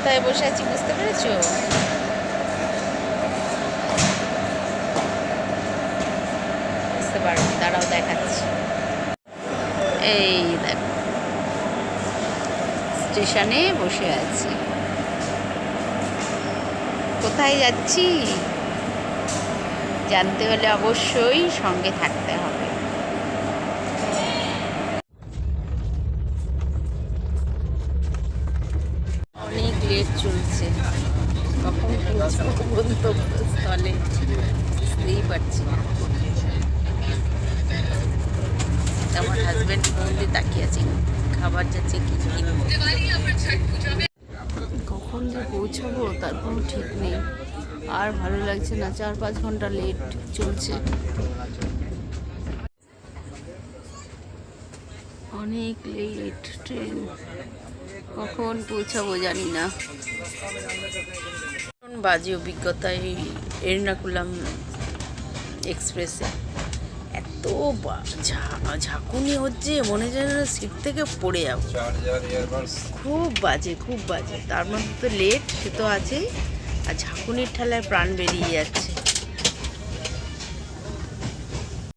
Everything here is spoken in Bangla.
কোথায় বসে আছি বুঝতে পেরেছো? বুঝতে পারো, দাঁড়াও দেখাচ্ছি। এই দেখো, স্টেশনে বসে আছি। কোথায় যাচ্ছি জানতে হলে অবশ্যই সঙ্গে থাকতে হবে। অনেক লেট চলছে, কখন পৌঁছাবো গন্তব্যস্থলে বুঝতেই পারছি না। আমার হাজব্যান্ড ফোন দিয়ে তাকিয়ে আছে, খাবার যাচ্ছে কি কখন যে পৌঁছাবো তার কোনো ঠিক নেই। আর ভালো লাগছে না, 4-5 ঘন্টা লেট চলছে। অনেক লেট ট্রেন, কখন পৌঁছাবো জানি না। বাজে অভিজ্ঞতা এই এর্নাকুলাম এক্সপ্রেসে। এত ঝাঁকুনি হচ্ছে, মনে হয় যেন সিট থেকে পড়ে যাবো। খুব বাজে, খুব বাজে। তার মধ্যে তো লেট, সে তো আছেই, আর ঝাঁকুনির ঠেলায় প্রাণ বেরিয়ে যাচ্ছে।